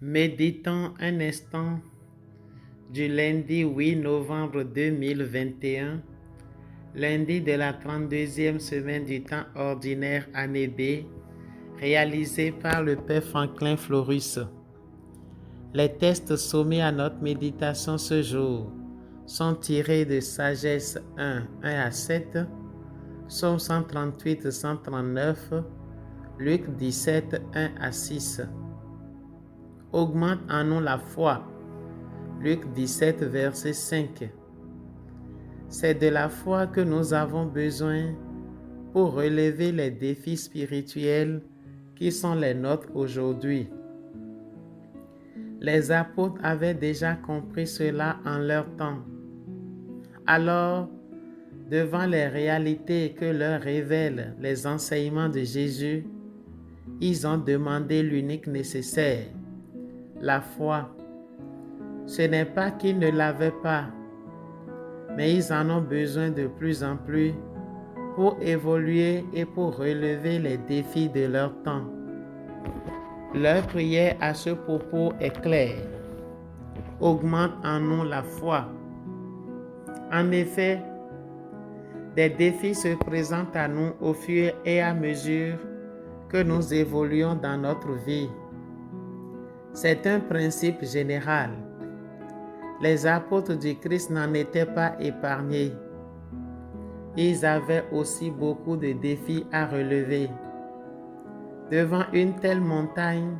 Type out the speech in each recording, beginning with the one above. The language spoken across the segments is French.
Méditons un instant du lundi 8 novembre 2021, lundi de la 32e semaine du temps ordinaire année B, réalisé par le Père Franklin Florus. Les textes soumis à notre méditation ce jour sont tirés de Sagesse 1, 1 à 7, Psaume 138, 139, Luc 17, 1 à 6. Augmente en nous la foi. Luc 17, verset 5. C'est de la foi que nous avons besoin pour relever les défis spirituels qui sont les nôtres aujourd'hui. Les apôtres avaient déjà compris cela en leur temps. Alors, devant les réalités que leur révèlent les enseignements de Jésus, ils ont demandé l'unique nécessaire, la foi. Ce n'est pas qu'ils ne l'avaient pas, mais ils en ont besoin de plus en plus pour évoluer et pour relever les défis de leur temps. Leur prière à ce propos est claire. Augmente en nous la foi. En effet, des défis se présentent à nous au fur et à mesure que nous évoluons dans notre vie. C'est un principe général. Les apôtres du Christ n'en étaient pas épargnés. Ils avaient aussi beaucoup de défis à relever. Devant une telle montagne,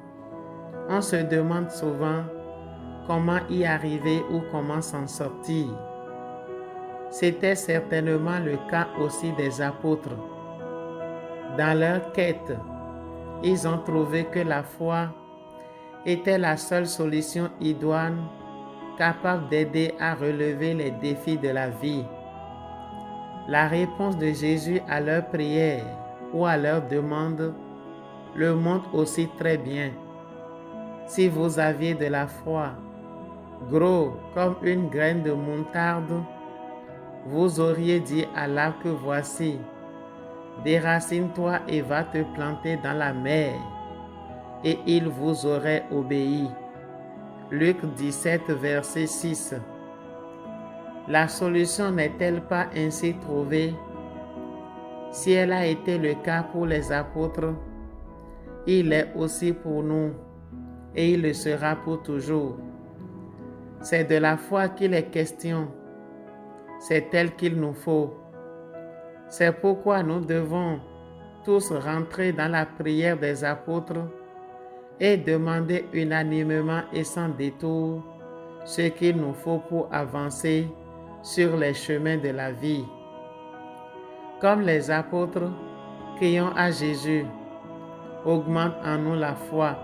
on se demande souvent comment y arriver ou comment s'en sortir. C'était certainement le cas aussi des apôtres. Dans leur quête, ils ont trouvé que la foi était la seule solution idoine capable d'aider à relever les défis de la vie. La réponse de Jésus à leurs prières ou à leurs demandes le montre aussi très bien. Si vous aviez de la foi, gros comme une graine de moutarde, vous auriez dit à l'arbre que voici, déracine-toi et va te planter dans la mer, et il vous aurait obéi. Luc 17, verset 6. La solution n'est-elle pas ainsi trouvée? Si elle a été le cas pour les apôtres, il est aussi pour nous et il le sera pour toujours. C'est de la foi qu'il est question. C'est elle qu'il nous faut. C'est pourquoi nous devons tous rentrer dans la prière des apôtres et demander unanimement et sans détour ce qu'il nous faut pour avancer sur les chemins de la vie. Comme les apôtres, crions à Jésus, augmente en nous la foi.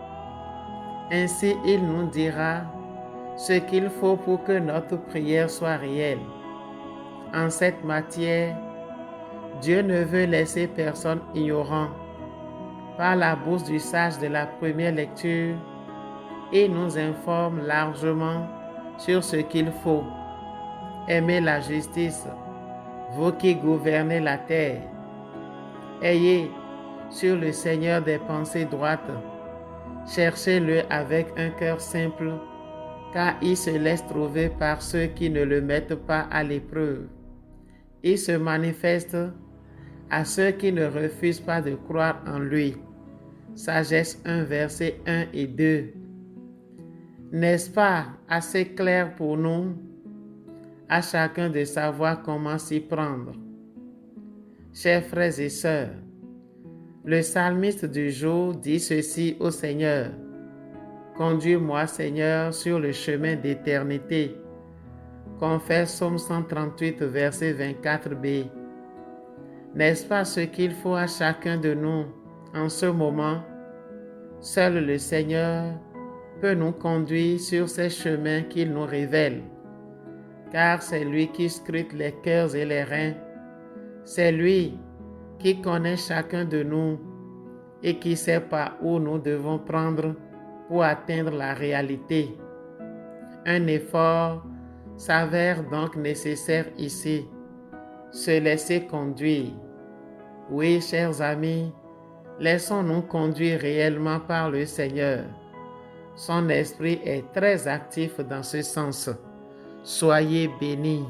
Ainsi, il nous dira ce qu'il faut pour que notre prière soit réelle. En cette matière, Dieu ne veut laisser personne ignorant. Par la bouche du sage de la première lecture, il nous informe largement sur ce qu'il faut. Aimez la justice, vous qui gouvernez la terre. Ayez sur le Seigneur des pensées droites. Cherchez-le avec un cœur simple, car il se laisse trouver par ceux qui ne le mettent pas à l'épreuve. Il se manifeste à ceux qui ne refusent pas de croire en lui. Sagesse 1, versets 1 et 2. N'est-ce pas assez clair pour nous, à chacun de savoir comment s'y prendre? Chers frères et sœurs, le psalmiste du jour dit ceci au Seigneur. Conduis-moi, Seigneur, sur le chemin d'éternité. Confesse Psaume 138, verset 24b. N'est-ce pas ce qu'il faut à chacun de nous en ce moment? Seul le Seigneur peut nous conduire sur ces chemins qu'il nous révèle, car c'est lui qui scrute les cœurs et les reins. C'est lui qui connaît chacun de nous et qui sait par où nous devons prendre pour atteindre la réalité. Un effort s'avère donc nécessaire ici. Se laisser conduire. Oui, chers amis, laissons-nous conduire réellement par le Seigneur. Son esprit est très actif dans ce sens. Soyez bénis.